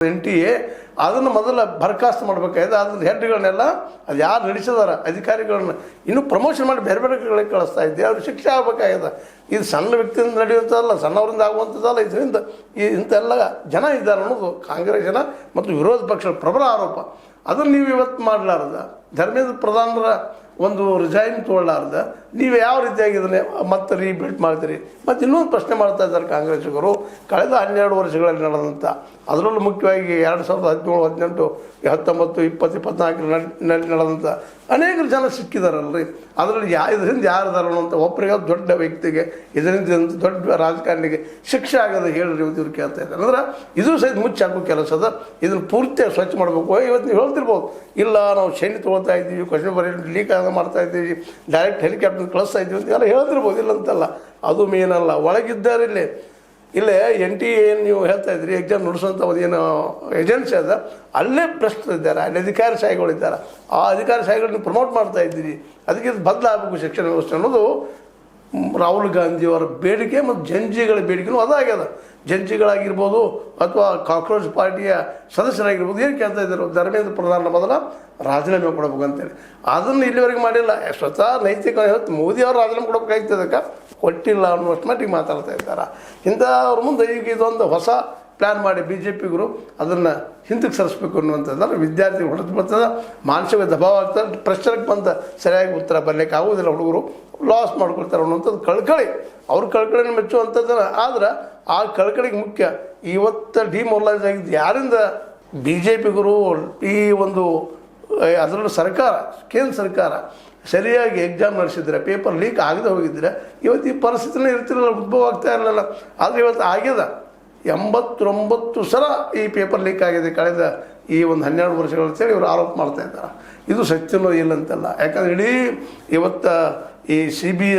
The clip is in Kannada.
NTA ಅದನ್ನು ಮೊದಲು ಬರಖಾಸ್ತು ಮಾಡಬೇಕಾಗಿದೆ. ಅದ್ರ ಹೆಡ್ಗಳನ್ನೆಲ್ಲ ಅದು ಯಾರು ನಡೆಸಿದಾರ ಅಧಿಕಾರಿಗಳನ್ನ ಇನ್ನೂ ಪ್ರಮೋಷನ್ ಮಾಡಿ ಬೇರೆ ಬೇರೆ ಕಡೆಗೆ ಕಳಿಸ್ತಾ ಇದ್ದೆ. ಅವ್ರು ಶಿಕ್ಷೆ ಆಗಬೇಕಾಗಿದೆ. ಇದು ಸಣ್ಣ ವ್ಯಕ್ತಿಯಿಂದ ನಡೆಯುವಂಥದ್ದಲ್ಲ, ಸಣ್ಣವರಿಂದ ಆಗುವಂಥದ್ದಲ್ಲ. ಇದರಿಂದ ಇಂಥೆಲ್ಲ ಜನ ಇದ್ದಾರೆ ಅನ್ನೋದು ಕಾಂಗ್ರೆಸ್ ಜನ ಮತ್ತು ವಿರೋಧ ಪಕ್ಷಗಳ ಪ್ರಬಲ ಆರೋಪ. ಅದನ್ನು ನೀವು ಇವತ್ತು ಮಾಡಲಾರ್ದ, ಧರ್ಮೇಂದ್ರ ಪ್ರಧಾನರ ಒಂದು ರಿಜೈನ್ ತೊಗೊಳ್ಳಾರ್ದ ನೀವು ಯಾವ ರೀತಿಯಾಗಿ ಇದನ್ನೇ ಮತ್ತೆ ರೀಬಿಲ್ಡ್ ಮಾಡ್ತೀರಿ? ಮತ್ತು ಇನ್ನೊಂದು ಪ್ರಶ್ನೆ ಮಾಡ್ತಾ ಇದ್ದಾರೆ ಕಾಂಗ್ರೆಸ್ಸಿಗರು. ಕಳೆದ 12 ವರ್ಷಗಳಲ್ಲಿ ನಡೆದಂಥ, ಅದರಲ್ಲೂ ಮುಖ್ಯವಾಗಿ 2017, 18, 19, 20, 24ರಲ್ಲಿ ನಡೆದಂಥ ಅನೇಕ ಜನ ಸಿಕ್ಕಿದಾರಲ್ರಿ. ಅದರಲ್ಲಿ ಇದರಿಂದ ಯಾರಿದಾರ ಅನ್ನೋಂಥ ಒಬ್ಬರಿಗೆ ದೊಡ್ಡ ವ್ಯಕ್ತಿಗೆ, ಇದರಿಂದ ದೊಡ್ಡ ರಾಜಕಾರಣಿಗೆ ಶಿಕ್ಷೆ ಆಗೋದು ಹೇಳ್ರಿ ಇವ್ರು ಕೇಳ್ತಾ ಇದ್ದಾರೆ. ಅಂದ್ರೆ ಇದು ಸಹಿತ ಮುಚ್ಚಾಕೋ ಕೆಲಸದ. ಇದನ್ನು ಪೂರ್ತಿಯಾಗಿ ಸ್ವಚ್ಛ ಮಾಡಬೇಕು. ಇವತ್ತು ನೀವು ಹೇಳ್ತಿರ್ಬೋದು, ಇಲ್ಲ ನಾವು ಶನಿ ತೊಗೊಳ್ತಾ ಇದ್ದೀವಿ, ಕ್ವಶನ್ ಬರೀ ಲೀಕ್ ಮಾಡ್ತಾ ಇದ್ದೀವಿ, ಡೈರೆಕ್ಟ್ ಹೆಲಿಕಾಪ್ಟರ್ ಕಳಿಸ್ತಾ ಇದ್ದೀವಿ ಅಂತ ಎಲ್ಲ ಹೇಳ್ತಿರ್ಬೋದು. ಇಲ್ಲಂತಲ್ಲ, ಅದು ಮೇನಲ್ಲ. ಒಳಗಿದ್ದಾರೆ ಇಲ್ಲೇ NTA ಏನು ನೀವು ಹೇಳ್ತಾ ಇದ್ರಿ, ಎಕ್ಸಾಮ್ ನಡೆಸುವಂಥ ಒಂದು ಏನು ಏಜೆನ್ಸಿ ಅದ, ಅಲ್ಲೇ ಭ್ರಷ್ಟರಿದ್ದಾರೆ, ಅಲ್ಲಿ ಅಧಿಕಾರಶಾಹಿಗಳಿದ್ದಾರೆ. ಆ ಅಧಿಕಾರಶಾಹಿಗಳನ್ನ ಪ್ರಮೋಟ್ ಮಾಡ್ತಾ ಇದ್ದೀರಿ. ಅದಕ್ಕೆ ಇದು ಬದಲಾಗಬೇಕು ಶಿಕ್ಷಣ ವ್ಯವಸ್ಥೆ ಅನ್ನೋದು ರಾಹುಲ್ ಗಾಂಧಿಯವರ ಬೇಡಿಕೆ ಮತ್ತು ಜಂಜಿಗಳ ಬೇಡಿಕೆನೂ ಅದಾಗ್ಯದ. ಜಂಜಿಗಳಾಗಿರ್ಬೋದು ಅಥವಾ ಕಾಕ್ರೋಚ್ ಪಾರ್ಟಿಯ ಸದಸ್ಯರಾಗಿರ್ಬೋದು ಏನು ಕೇಳ್ತಾ ಇದ್ದಾರೆ, ಧರ್ಮೇಂದ್ರ ಪ್ರಧಾನ ಮೊದಲ ರಾಜೀನಾಮೆ ಕೊಡಬೇಕು ಅಂತೇಳಿ. ಅದನ್ನು ಇಲ್ಲಿವರೆಗೆ ಮಾಡಿಲ್ಲ. ಸ್ವತಃ ನೈತಿಕ ಮೋದಿ ಅವರು ರಾಜೀನಾಮೆ ಕೊಡಬೇಕಾಗಿತ್ತು, ಅದಕ್ಕೆ ಕೊಟ್ಟಿಲ್ಲ ಅನ್ನುವಷ್ಟು ಮಟ್ಟಿಗೆ ಮಾತಾಡ್ತಾ ಇದ್ದಾರೆ. ಇಂಥವ್ರ ಮುಂದೆ ಈಗ ಇದೊಂದು ಹೊಸ ಪ್ಲ್ಯಾನ್ ಮಾಡಿ BJPಗರು ಅದನ್ನು ಹಿಂದಕ್ಕೆ ಸರಿಸ್ಬೇಕು ಅನ್ನುವಂಥದ್ದಲ್ಲ. ವಿದ್ಯಾರ್ಥಿಗಳು ಹೊಡೆದು ಬರ್ತದೆ, ಮಾನಸಿಕ ದಬಾವ ಆಗ್ತದೆ, ಪ್ರೆಷರ್ಗೆ ಬಂದ ಸರಿಯಾಗಿ ಉತ್ತರ ಬರಲಿಕ್ಕೆ ಆಗೋದಿಲ್ಲ. ಹುಡುಗರು ಲಾಸ್ ಮಾಡ್ಕೊಳ್ತಾರೆ ಅನ್ನುವಂಥದ್ದು ಕಳ್ಕಳಿ. ಅವ್ರ ಕಳ್ಕಳಿನ ಮೆಚ್ಚುವಂಥದ್ದನ್ನು. ಆದ್ರೆ ಆ ಕಳ್ಕಳಿಗೆ ಮುಖ್ಯ ಇವತ್ತು ಡಿಮೊರಲೈಸ್ ಆಗಿದ್ದು ಯಾರಿಂದ? BJPಗರು ಈ ಒಂದು ಅದರಲ್ಲೂ ಸರ್ಕಾರ, ಕೇಂದ್ರ ಸರ್ಕಾರ ಸರಿಯಾಗಿ ಎಕ್ಸಾಮ್ ನಡೆಸಿದ್ರೆ, ಪೇಪರ್ ಲೀಕ್ ಆಗದೆ ಹೋಗಿದ್ರೆ ಇವತ್ತು ಈ ಪರಿಸ್ಥಿತಿನೇ ಇರ್ತಿರಲಿಲ್ಲ, ಉದ್ಭವ ಆಗ್ತಾ ಇರಲಿಲ್ಲ. ಆದರೆ ಇವತ್ತು ಆಗ್ಯದ. 89 ಸಲ ಈ ಪೇಪರ್ ಲೀಕ್ ಆಗಿದೆ ಕಳೆದ ಈ ಒಂದು 12 ವರ್ಷಗಳ ಅಂತೇಳಿ ಇವರು ಆರೋಪ ಮಾಡ್ತಾ ಇದ್ದಾರೆ. ಇದು ಸತ್ಯನೋ ಇಲ್ಲಂತಲ್ಲ. ಯಾಕಂದ್ರೆ ಇಡೀ ಇವತ್ತು ಈ CBSE